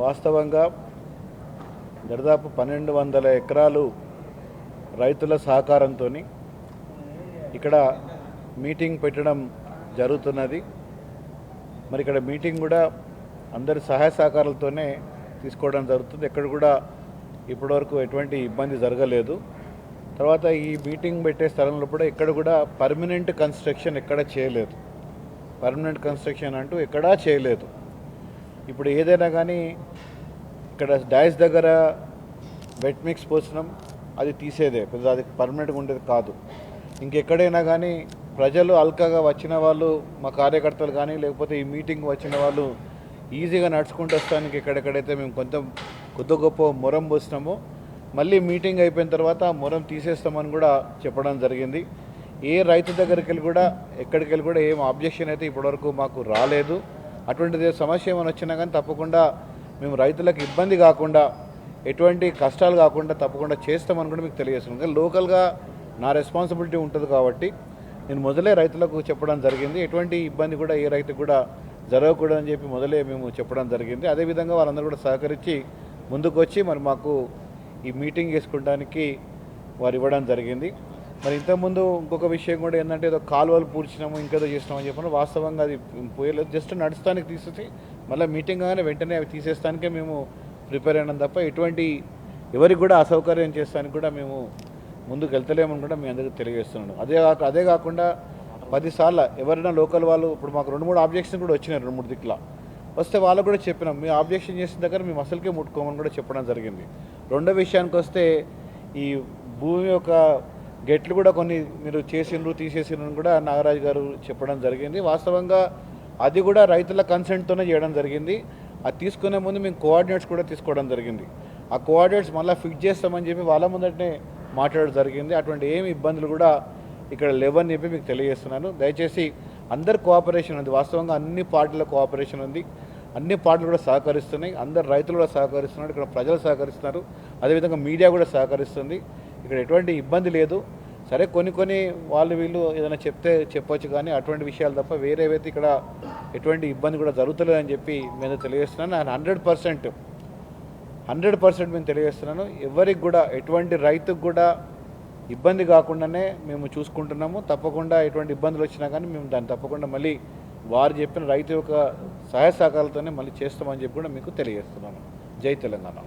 వాస్తవంగా దాదాపు 1200 ఎకరాలు రైతుల సహకారంతో ఇక్కడ మీటింగ్ పెట్టడం జరుగుతున్నది. మరి ఇక్కడ మీటింగ్ కూడా అందరి సహాయ సహకారాలతోనే తీసుకోవడం జరుగుతుంది. ఎక్కడ కూడా ఇప్పటివరకు ఎటువంటి ఇబ్బంది జరగలేదు. తర్వాత ఈ మీటింగ్ పెట్టే స్థలంలో కూడా ఎక్కడ కూడా పర్మనెంట్ కన్స్ట్రక్షన్ ఎక్కడ చేయలేదు. పర్మనెంట్ కన్స్ట్రక్షన్ అంటూ ఎక్కడా చేయలేదు. ఇప్పుడు ఏదైనా కానీ ఇక్కడ డాష్ దగ్గర వెట్ మిక్స్ పోసినాం, అది తీసేదే, పెద్ద అది పర్మనెంట్గా ఉండేది కాదు. ఇంకెక్కడైనా కానీ ప్రజలు అల్కగా వచ్చిన వాళ్ళు, మా కార్యకర్తలు కానీ లేకపోతే ఈ మీటింగ్ వచ్చిన వాళ్ళు ఈజీగా నడుచుకుంటూ వస్తానికి ఎక్కడెక్కడైతే మేము కొద్ది గొప్ప మొరం పోసినామో మళ్ళీ మీటింగ్ అయిపోయిన తర్వాత మొరం తీసేస్తామని కూడా చెప్పడం జరిగింది. ఏ రైతు దగ్గరికి వెళ్ళి కూడా ఎక్కడికి వెళ్ళి కూడా ఏం అబ్జెక్షన్ అయితే ఇప్పటివరకు మాకు రాలేదు. అటువంటిది సమస్య ఏమైనా వచ్చినా కానీ తప్పకుండా మేము రైతులకు ఇబ్బంది కాకుండా, ఎటువంటి కష్టాలు కాకుండా తప్పకుండా చేస్తామని కూడా మీకు తెలియజేస్తున్నాం. లోకల్గా నా రెస్పాన్సిబిలిటీ ఉంటుంది కాబట్టి నేను మొదలే రైతులకు చెప్పడం జరిగింది. ఎటువంటి ఇబ్బంది కూడా ఏ రైతు కూడా జరగకూడదని చెప్పి మొదలే మేము చెప్పడం జరిగింది. అదేవిధంగా వాళ్ళందరూ కూడా సహకరించి ముందుకు వచ్చి మరి మాకు ఈ మీటింగ్ చేసుకోవడానికి వారు ఇవ్వడం జరిగింది. మరి ఇంతకుముందు ఇంకొక విషయం కూడా ఏంటంటే ఏదో కాలువలు పూడ్చినాము, ఇంకేదో చేసినామని చెప్పిన వాస్తవంగా అది పోయలేదు. జస్ట్ నడుస్తానికి తీసేసి మళ్ళీ మీటింగ్ కానీ వెంటనే అవి తీసేస్తానికే మేము ప్రిపేర్ అయినాం తప్ప ఎటువంటి ఎవరికి కూడా అసౌకర్యం చేస్తానికి కూడా మేము ముందుకు వెళ్తలేమని కూడా మీ అందరికీ తెలియజేస్తున్నాను. అదే కాకుండా 10 సార్లు ఎవరైనా లోకల్ వాళ్ళు ఇప్పుడు మాకు 2-3 ఆబ్జెక్షన్ కూడా వచ్చినాయి. 2-3 దిక్కుల వస్తే వాళ్ళకు కూడా చెప్పినాం, మీ ఆబ్జెక్షన్ చేసిన దగ్గర మేము అసలుకే ముట్టుకోమని కూడా చెప్పడం జరిగింది. రెండో విషయానికి వస్తే ఈ భూమి యొక్క గెట్లు కూడా కొన్ని మీరు చేసిండ్రు తీసేసిండ్రు కూడా నాగరాజు గారు చెప్పడం జరిగింది. వాస్తవంగా అది కూడా రైతుల కన్సెంట్తోనే చేయడం జరిగింది. అది తీసుకునే ముందు మేము కోఆర్డినేట్స్ కూడా తీసుకోవడం జరిగింది. ఆ కోఆర్డినేట్స్ మళ్ళీ ఫిక్స్ చేస్తామని చెప్పి వాళ్ళ ముందటనే మాట్లాడడం జరిగింది. అటువంటి ఏమి ఇబ్బందులు కూడా ఇక్కడ లేవని చెప్పి మీకు తెలియజేస్తున్నాను. దయచేసి అందరి కోఆపరేషన్ ఉంది. వాస్తవంగా అన్ని పార్టీల కోఆపరేషన్ ఉంది. అన్ని పార్టీలు కూడా సహకరిస్తున్నాయి. అందరు రైతులు కూడా సహకరిస్తున్నారు. ఇక్కడ ప్రజలు సహకరిస్తున్నారు. అదేవిధంగా మీడియా కూడా సహకరిస్తుంది. ఇక్కడ ఎటువంటి ఇబ్బంది లేదు. సరే కొన్ని వాళ్ళు వీళ్ళు ఏదైనా చెప్పొచ్చు కానీ అటువంటి విషయాలు తప్ప వేరేవైతే ఇక్కడ ఎటువంటి ఇబ్బంది కూడా జరుగుతలేదని చెప్పి నేను తెలియజేస్తున్నాను. నేను 100% మేము తెలియజేస్తున్నాను. ఎవరికి కూడా ఎటువంటి రైతుకు కూడా ఇబ్బంది కాకుండానే మేము చూసుకుంటున్నాము. తప్పకుండా ఎటువంటి ఇబ్బందులు వచ్చినా కానీ మేము దాన్ని తప్పకుండా మళ్ళీ వారు చెప్పిన రైతు యొక్క సహాయ సహకారాలతోనే మళ్ళీ చేస్తామని చెప్పి కూడా మీకు తెలియజేస్తున్నాను. జై తెలంగాణ.